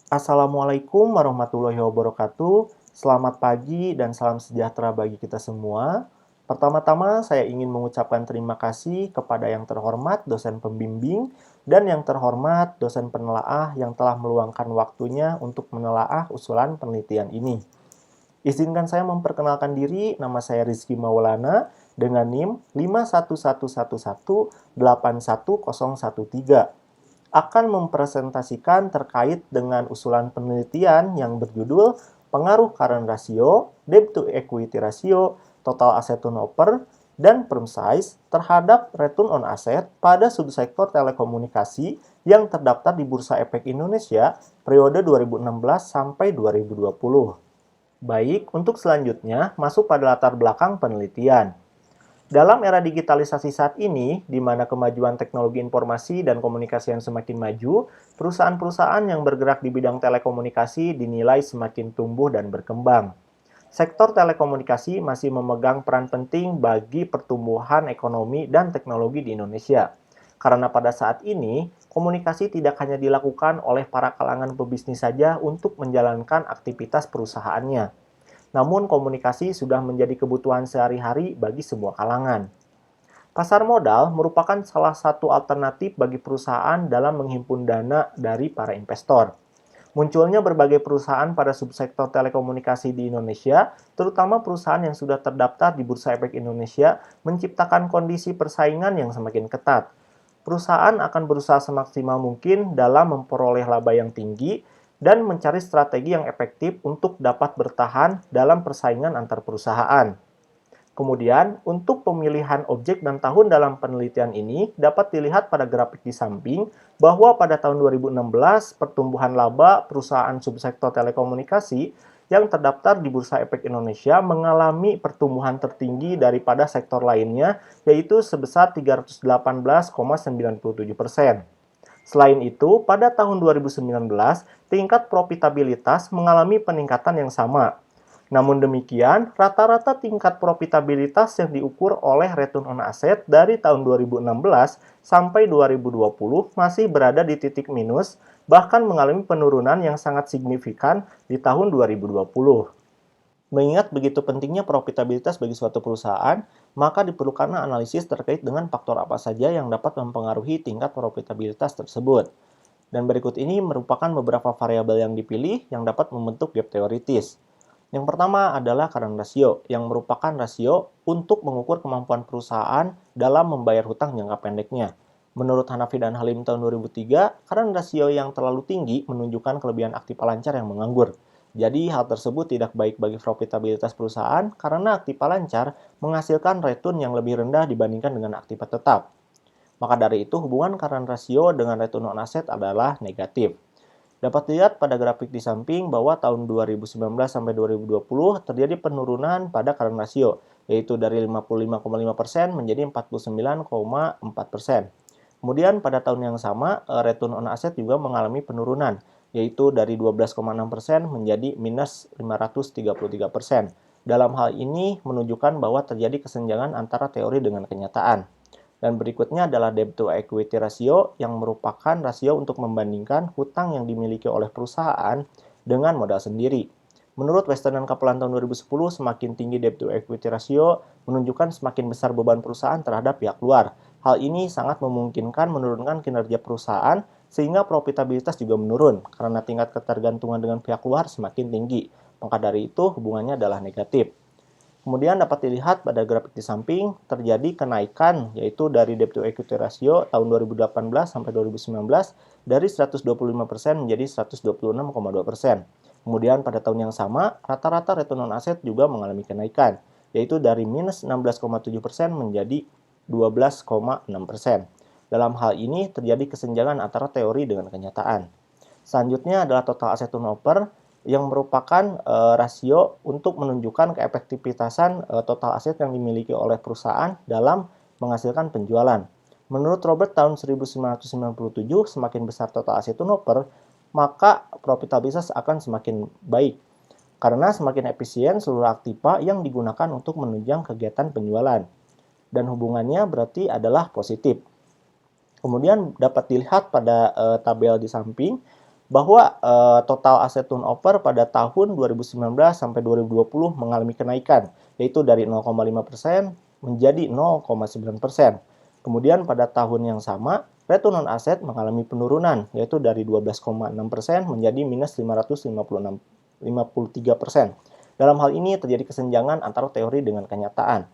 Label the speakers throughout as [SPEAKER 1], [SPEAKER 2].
[SPEAKER 1] Assalamualaikum warahmatullahi wabarakatuh. Selamat pagi dan salam sejahtera bagi kita semua. Pertama-tama saya ingin mengucapkan terima kasih kepada yang terhormat dosen pembimbing dan yang terhormat dosen penelaah yang telah meluangkan waktunya untuk menelaah usulan penelitian ini. Izinkan saya memperkenalkan diri, nama saya Rizky Maulana dengan NIM 511181013 akan mempresentasikan terkait dengan usulan penelitian yang berjudul pengaruh current ratio, debt to equity ratio, total asset turnover, dan firm size terhadap return on asset pada subsektor telekomunikasi yang terdaftar di Bursa Efek Indonesia periode 2016 sampai 2020. Baik, untuk selanjutnya masuk pada latar belakang penelitian. Dalam era digitalisasi saat ini, di mana kemajuan teknologi informasi dan komunikasi yang semakin maju, perusahaan-perusahaan yang bergerak di bidang telekomunikasi dinilai semakin tumbuh dan berkembang. Sektor telekomunikasi masih memegang peran penting bagi pertumbuhan ekonomi dan teknologi di Indonesia. Karena pada saat ini, komunikasi tidak hanya dilakukan oleh para kalangan pebisnis saja untuk menjalankan aktivitas perusahaannya, namun komunikasi sudah menjadi kebutuhan sehari-hari bagi semua kalangan. Pasar modal merupakan salah satu alternatif bagi perusahaan dalam menghimpun dana dari para investor. Munculnya berbagai perusahaan pada subsektor telekomunikasi di Indonesia, terutama perusahaan yang sudah terdaftar di Bursa Efek Indonesia, menciptakan kondisi persaingan yang semakin ketat. Perusahaan akan berusaha semaksimal mungkin dalam memperoleh laba yang tinggi dan mencari strategi yang efektif untuk dapat bertahan dalam persaingan antar perusahaan. Kemudian, untuk pemilihan objek dan tahun dalam penelitian ini dapat dilihat pada grafik di samping bahwa pada tahun 2016 pertumbuhan laba perusahaan subsektor telekomunikasi yang terdaftar di Bursa Efek Indonesia mengalami pertumbuhan tertinggi daripada sektor lainnya, yaitu sebesar 318,97%. Selain itu, pada tahun 2019, tingkat profitabilitas mengalami peningkatan yang sama. Namun demikian, rata-rata tingkat profitabilitas yang diukur oleh return on asset dari tahun 2016 sampai 2020 masih berada di titik minus, bahkan mengalami penurunan yang sangat signifikan di tahun 2020. Mengingat begitu pentingnya profitabilitas bagi suatu perusahaan, maka diperlukan analisis terkait dengan faktor apa saja yang dapat mempengaruhi tingkat profitabilitas tersebut. Dan berikut ini merupakan beberapa variabel yang dipilih yang dapat membentuk gap teoritis. Yang pertama adalah current ratio, yang merupakan rasio untuk mengukur kemampuan perusahaan dalam membayar hutang jangka pendeknya. Menurut Hanafi dan Halim tahun 2003, current ratio yang terlalu tinggi menunjukkan kelebihan aktiva lancar yang menganggur. Jadi, hal tersebut tidak baik bagi profitabilitas perusahaan karena aktiva lancar menghasilkan return yang lebih rendah dibandingkan dengan aktiva tetap. Maka dari itu, hubungan current ratio dengan return on asset adalah negatif. Dapat dilihat pada grafik di samping bahwa tahun 2019 sampai 2020 terjadi penurunan pada current ratio, yaitu dari 55,5% menjadi 49,4%. Kemudian pada tahun yang sama, return on asset juga mengalami penurunan, yaitu dari 12,6% menjadi minus 533%. Dalam hal ini menunjukkan bahwa terjadi kesenjangan antara teori dengan kenyataan. Dan berikutnya adalah debt to equity ratio yang merupakan rasio untuk membandingkan hutang yang dimiliki oleh perusahaan dengan modal sendiri. Menurut Western dan Kaplan tahun 2010, semakin tinggi debt to equity ratio menunjukkan semakin besar beban perusahaan terhadap pihak luar. Hal ini sangat memungkinkan menurunkan kinerja perusahaan sehingga profitabilitas juga menurun karena tingkat ketergantungan dengan pihak luar semakin tinggi. Maka dari itu hubungannya adalah negatif. Kemudian dapat dilihat pada grafik di samping terjadi kenaikan yaitu dari debt to equity ratio tahun 2018 sampai 2019 dari 125% menjadi 126,2%. Kemudian pada tahun yang sama rata-rata return on asset juga mengalami kenaikan yaitu dari minus 16,7% menjadi 12,6%. Dalam hal ini terjadi kesenjangan antara teori dengan kenyataan. Selanjutnya adalah total asset turnover yang merupakan rasio untuk menunjukkan keefektivitasan total aset yang dimiliki oleh perusahaan dalam menghasilkan penjualan. Menurut Robert tahun 1997, semakin besar total aset turnover, maka profitabilitas akan semakin baik karena semakin efisien seluruh aktiva yang digunakan untuk menunjang kegiatan penjualan. Dan hubungannya berarti adalah positif. Kemudian dapat dilihat pada tabel di samping bahwa total aset turnover pada tahun 2019 sampai 2020 mengalami kenaikan, yaitu dari 0,5% menjadi 0,9%. Kemudian pada tahun yang sama, return on asset mengalami penurunan, yaitu dari 12,6% menjadi minus 553%. Dalam hal ini terjadi kesenjangan antara teori dengan kenyataan.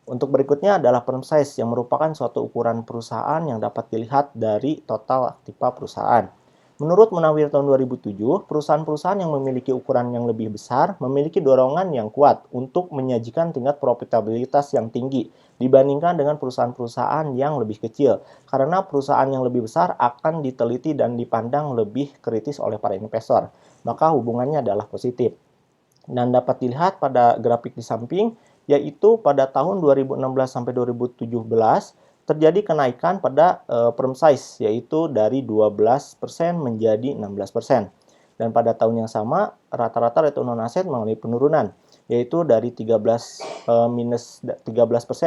[SPEAKER 1] Untuk berikutnya adalah firm size yang merupakan suatu ukuran perusahaan yang dapat dilihat dari total aktiva perusahaan. Menurut Munawir tahun 2007, perusahaan-perusahaan yang memiliki ukuran yang lebih besar memiliki dorongan yang kuat untuk menyajikan tingkat profitabilitas yang tinggi dibandingkan dengan perusahaan-perusahaan yang lebih kecil, karena perusahaan yang lebih besar akan diteliti dan dipandang lebih kritis oleh para investor. Maka hubungannya adalah positif. Dan dapat dilihat pada grafik di samping, yaitu pada tahun 2016 sampai 2017 terjadi kenaikan pada firm size, yaitu dari 12% menjadi 16%. Dan pada tahun yang sama, rata-rata return on asset mengalami penurunan, yaitu dari 13%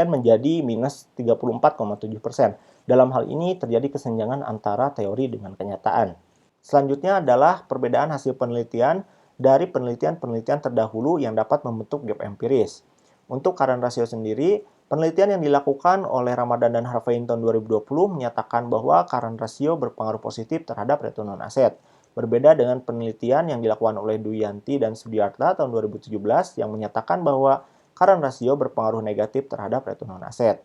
[SPEAKER 1] menjadi minus 34,7%. Dalam hal ini terjadi kesenjangan antara teori dengan kenyataan. Selanjutnya adalah perbedaan hasil penelitian dari penelitian-penelitian terdahulu yang dapat membentuk gap empiris. Untuk current ratio sendiri, penelitian yang dilakukan oleh Ramadan dan Harvein tahun 2020 menyatakan bahwa current ratio berpengaruh positif terhadap return on asset. Berbeda dengan penelitian yang dilakukan oleh Duyanti dan Sudiarta tahun 2017 yang menyatakan bahwa current ratio berpengaruh negatif terhadap return on asset.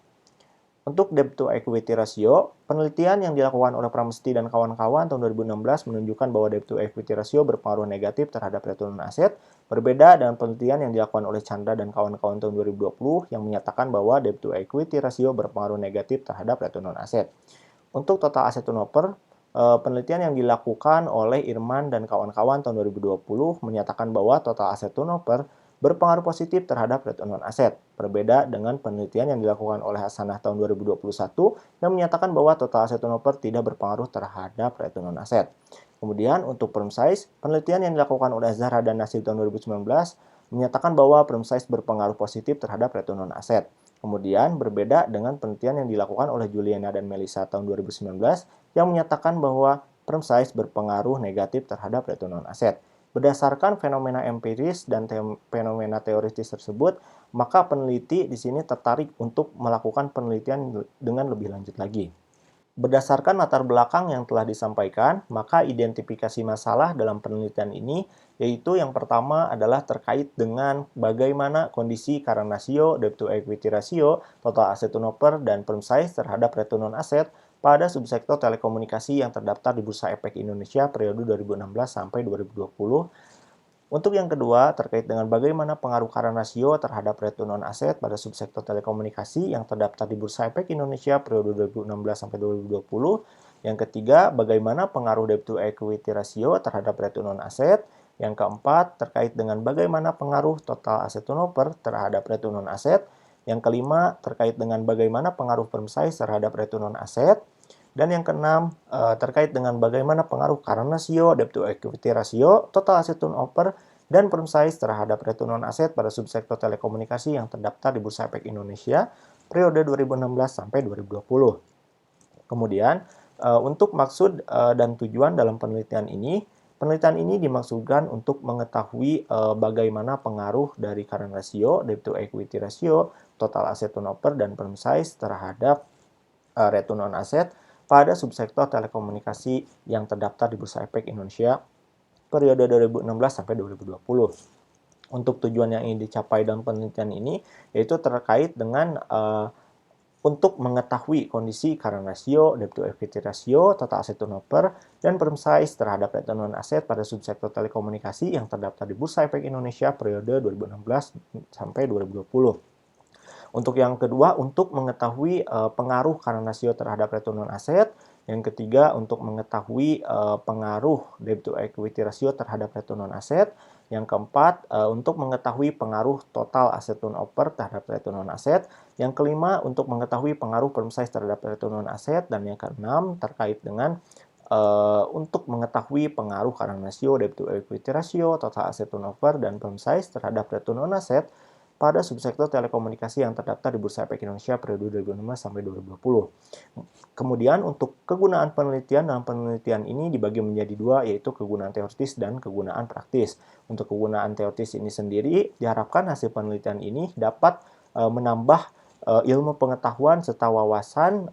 [SPEAKER 1] Untuk debt to equity ratio, penelitian yang dilakukan oleh Pramesti dan kawan-kawan tahun 2016 menunjukkan bahwa debt to equity ratio berpengaruh negatif terhadap return on asset, berbeda dengan penelitian yang dilakukan oleh Chandra dan kawan-kawan tahun 2020 yang menyatakan bahwa debt to equity ratio berpengaruh negatif terhadap return on asset. Untuk total asset turnover, penelitian yang dilakukan oleh Irman dan kawan-kawan tahun 2020 menyatakan bahwa total asset turnover berpengaruh positif terhadap return on asset. Berbeda dengan penelitian yang dilakukan oleh Hasanah tahun 2021 yang menyatakan bahwa total asset turnover tidak berpengaruh terhadap return on asset. Kemudian untuk firm size, penelitian yang dilakukan oleh Zahra dan Nasir tahun 2019 menyatakan bahwa firm size berpengaruh positif terhadap return on asset. Kemudian berbeda dengan penelitian yang dilakukan oleh Juliana dan Melissa tahun 2019 yang menyatakan bahwa firm size berpengaruh negatif terhadap return on asset. Berdasarkan fenomena empiris dan fenomena teoritis tersebut, maka peneliti di sini tertarik untuk melakukan penelitian dengan lebih lanjut lagi. Berdasarkan latar belakang yang telah disampaikan, maka identifikasi masalah dalam penelitian ini yaitu yang pertama adalah terkait dengan bagaimana kondisi current ratio, debt to equity ratio, total asset turnover, dan firm size terhadap return on asset pada subsektor telekomunikasi yang terdaftar di Bursa Efek Indonesia periode 2016 sampai 2020. Untuk yang kedua, terkait dengan bagaimana pengaruh current ratio terhadap return on asset pada subsektor telekomunikasi yang terdaftar di Bursa Efek Indonesia periode 2016 sampai 2020. Yang ketiga, bagaimana pengaruh debt to equity ratio terhadap return on asset. Yang keempat, terkait dengan bagaimana pengaruh total asset turnover terhadap return on asset. Yang kelima, terkait dengan bagaimana pengaruh firm size terhadap return on asset. Dan yang keenam, terkait dengan bagaimana pengaruh current ratio, debt to equity ratio, total asset turnover, dan firm size terhadap return on asset pada subsektor telekomunikasi yang terdaftar di Bursa Efek Indonesia periode 2016 sampai 2020. Kemudian, untuk maksud dan tujuan dalam penelitian ini dimaksudkan untuk mengetahui bagaimana pengaruh dari current ratio, debt to equity ratio, total asset turnover, dan firm size terhadap return on asset pada subsektor telekomunikasi yang terdaftar di Bursa Efek Indonesia periode 2016 sampai 2020. Untuk tujuan yang ingin dicapai dalam penelitian ini yaitu terkait dengan untuk mengetahui kondisi current ratio, debt to equity ratio, total asset turnover, dan firm size terhadap return on asset pada subsektor telekomunikasi yang terdaftar di Bursa Efek Indonesia periode 2016 sampai 2020. Untuk yang kedua, untuk mengetahui pengaruh current ratio terhadap return on asset. Yang ketiga, untuk mengetahui pengaruh debt to equity ratio terhadap return on asset. Yang keempat, untuk mengetahui pengaruh total asset turnover terhadap return on asset. Yang kelima, untuk mengetahui pengaruh firm size terhadap return on asset. Dan yang keenam, terkait dengan untuk mengetahui pengaruh current ratio, debt to equity ratio, total asset turnover, dan firm size terhadap return on asset pada subsektor telekomunikasi yang terdaftar di Bursa Efek Indonesia periode 2016 sampai 2020. Kemudian untuk kegunaan penelitian, dalam penelitian ini dibagi menjadi dua, yaitu kegunaan teoritis dan kegunaan praktis. Untuk kegunaan teoritis ini sendiri, diharapkan hasil penelitian ini dapat menambah ilmu pengetahuan serta wawasan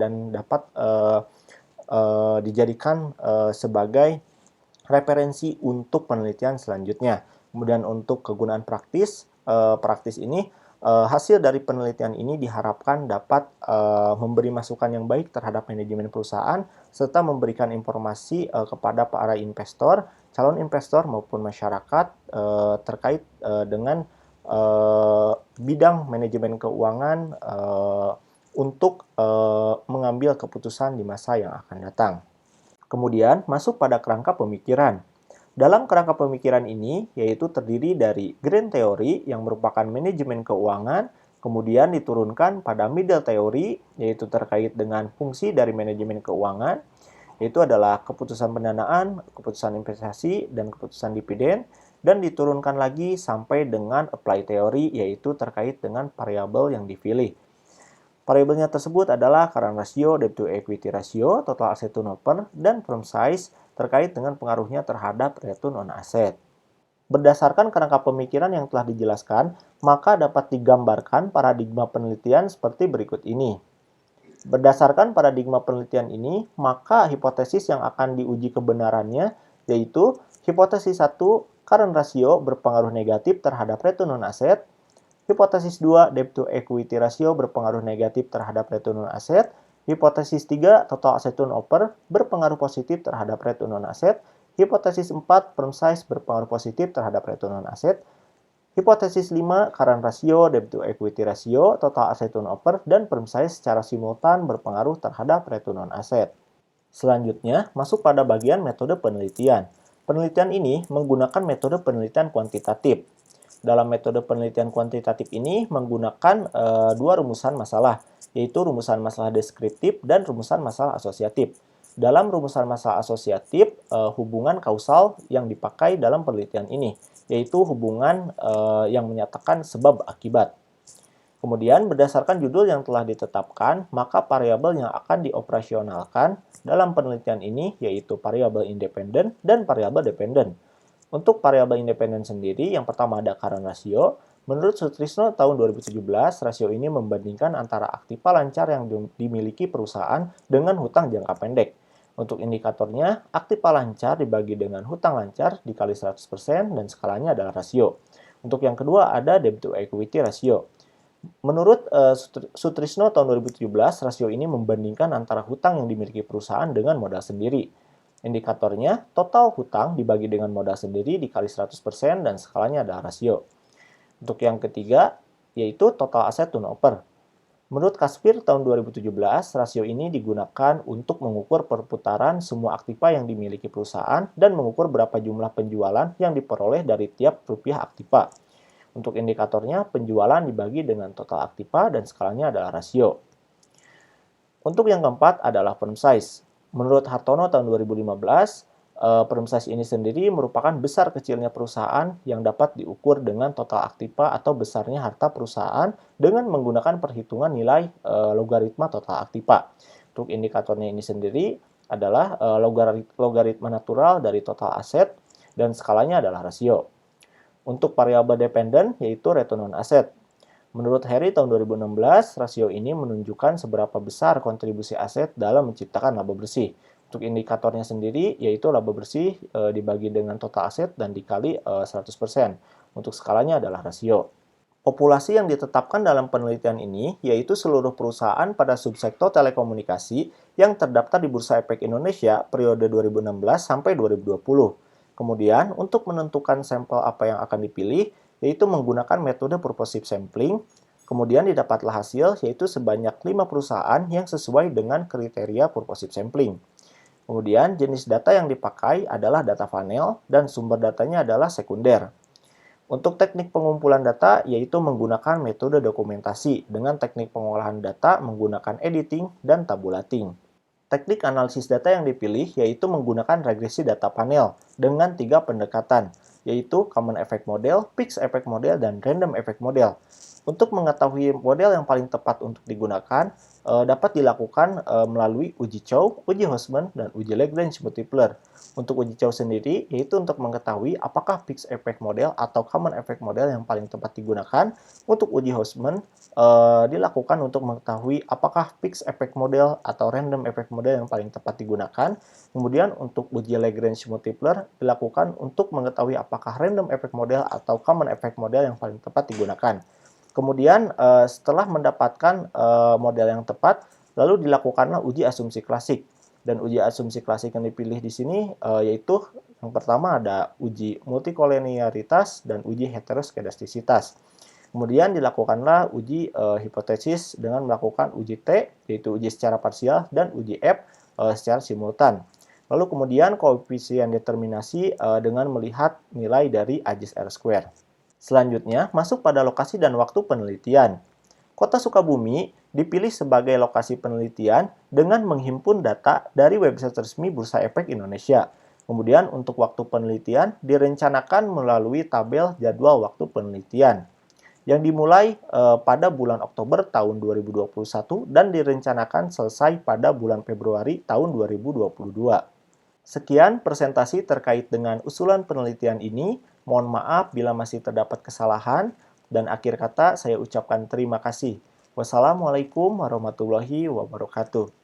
[SPEAKER 1] dan dapat dijadikan sebagai referensi untuk penelitian selanjutnya. Kemudian untuk kegunaan praktis, praktis ini hasil dari penelitian ini diharapkan dapat memberi masukan yang baik terhadap manajemen perusahaan serta memberikan informasi kepada para investor, calon investor maupun masyarakat terkait dengan bidang manajemen keuangan untuk mengambil keputusan di masa yang akan datang. Kemudian masuk pada kerangka pemikiran. Dalam kerangka pemikiran ini yaitu terdiri dari grand theory yang merupakan manajemen keuangan, kemudian diturunkan pada middle theory yaitu terkait dengan fungsi dari manajemen keuangan, yaitu adalah keputusan pendanaan, keputusan investasi, dan keputusan dividen, dan diturunkan lagi sampai dengan apply theory yaitu terkait dengan variabel yang dipilih. Variabelnya tersebut adalah current ratio, debt to equity ratio, total asset turnover, dan firm size terkait dengan pengaruhnya terhadap return on asset. Berdasarkan kerangka pemikiran yang telah dijelaskan, maka dapat digambarkan paradigma penelitian seperti berikut ini. Berdasarkan paradigma penelitian ini, maka hipotesis yang akan diuji kebenarannya yaitu hipotesis 1, current ratio berpengaruh negatif terhadap return on asset. Hipotesis 2, debt to equity ratio berpengaruh negatif terhadap return on asset. Hipotesis 3, total asset turnover berpengaruh positif terhadap return on asset. Hipotesis 4, firm size berpengaruh positif terhadap return on asset. Hipotesis 5, current ratio, debt to equity ratio, total asset turnover, dan firm size secara simultan berpengaruh terhadap return on asset. Selanjutnya, masuk pada bagian metode penelitian. Penelitian ini menggunakan metode penelitian kuantitatif. Dalam metode penelitian kuantitatif ini menggunakan dua rumusan masalah, yaitu rumusan masalah deskriptif dan rumusan masalah asosiatif. Dalam rumusan masalah asosiatif, hubungan kausal yang dipakai dalam penelitian ini, yaitu hubungan yang menyatakan sebab akibat. Kemudian, berdasarkan judul yang telah ditetapkan, maka variabel yang akan dioperasionalkan dalam penelitian ini yaitu variabel independen dan variabel dependen. Untuk variabel independen sendiri, yang pertama ada current ratio. Menurut Sutrisno tahun 2017, rasio ini membandingkan antara aktiva lancar yang dimiliki perusahaan dengan hutang jangka pendek. Untuk indikatornya, aktiva lancar dibagi dengan hutang lancar dikali 100% dan skalanya adalah rasio. Untuk yang kedua ada debt to equity ratio. Menurut Sutrisno tahun 2017, rasio ini membandingkan antara hutang yang dimiliki perusahaan dengan modal sendiri. Indikatornya, total hutang dibagi dengan modal sendiri dikali 100% dan skalanya adalah rasio. Untuk yang ketiga, yaitu total asset turnover. Menurut Kasper tahun 2017, rasio ini digunakan untuk mengukur perputaran semua aktiva yang dimiliki perusahaan dan mengukur berapa jumlah penjualan yang diperoleh dari tiap rupiah aktiva. Untuk indikatornya, penjualan dibagi dengan total aktiva dan skalanya adalah rasio. Untuk yang keempat adalah firm size. Menurut Hartono tahun 2015, firm size ini sendiri merupakan besar kecilnya perusahaan yang dapat diukur dengan total aktiva atau besarnya harta perusahaan dengan menggunakan perhitungan nilai logaritma total aktiva. Untuk indikatornya ini sendiri adalah logaritma natural dari total aset dan skalanya adalah rasio. Untuk variabel dependen yaitu return on asset. Menurut Harry tahun 2016, rasio ini menunjukkan seberapa besar kontribusi aset dalam menciptakan laba bersih. Untuk indikatornya sendiri, yaitu laba bersih dibagi dengan total aset dan dikali 100%. Untuk skalanya adalah rasio. Populasi yang ditetapkan dalam penelitian ini, yaitu seluruh perusahaan pada subsektor telekomunikasi yang terdaftar di Bursa Efek Indonesia periode 2016 sampai 2020. Kemudian, untuk menentukan sampel apa yang akan dipilih, yaitu menggunakan metode purposive sampling. Kemudian didapatlah hasil yaitu sebanyak 5 perusahaan yang sesuai dengan kriteria purposive sampling. Kemudian jenis data yang dipakai adalah data panel dan sumber datanya adalah sekunder. Untuk teknik pengumpulan data yaitu menggunakan metode dokumentasi dengan teknik pengolahan data menggunakan editing dan tabulating. Teknik analisis data yang dipilih yaitu menggunakan regresi data panel dengan 3 pendekatan, yaitu Common Effect Model, Fixed Effect Model, dan Random Effect Model. Untuk mengetahui model yang paling tepat untuk digunakan, dapat dilakukan melalui uji Chow, uji Houseman, dan uji Lagrange multipler. Untuk uji Chow sendiri, yaitu untuk mengetahui apakah Fixed Effect Model atau Common Effect Model yang paling tepat digunakan. Untuk uji Houseman, dilakukan untuk mengetahui apakah Fixed Effect Model atau Random Effect Model yang paling tepat digunakan. Kemudian untuk uji Lagrange multipler dilakukan untuk mengetahui apakah Random Effect Model atau Common Effect Model yang paling tepat digunakan. Kemudian setelah mendapatkan model yang tepat, lalu dilakukanlah uji asumsi klasik. Dan uji asumsi klasik yang dipilih di sini yaitu yang pertama ada uji multikolinearitas dan uji heteroskedastisitas. Kemudian dilakukanlah uji hipotesis dengan melakukan uji T, yaitu uji secara parsial, dan uji F secara simultan. Lalu kemudian koefisien determinasi dengan melihat nilai dari AJIS R-square. Selanjutnya, masuk pada lokasi dan waktu penelitian. Kota Sukabumi dipilih sebagai lokasi penelitian dengan menghimpun data dari website resmi Bursa Efek Indonesia. Kemudian untuk waktu penelitian direncanakan melalui tabel jadwal waktu penelitian yang dimulai pada bulan Oktober tahun 2021 dan direncanakan selesai pada bulan Februari tahun 2022. Sekian presentasi terkait dengan usulan penelitian ini. Mohon maaf bila masih terdapat kesalahan, dan akhir kata saya ucapkan terima kasih. Wassalamualaikum warahmatullahi wabarakatuh.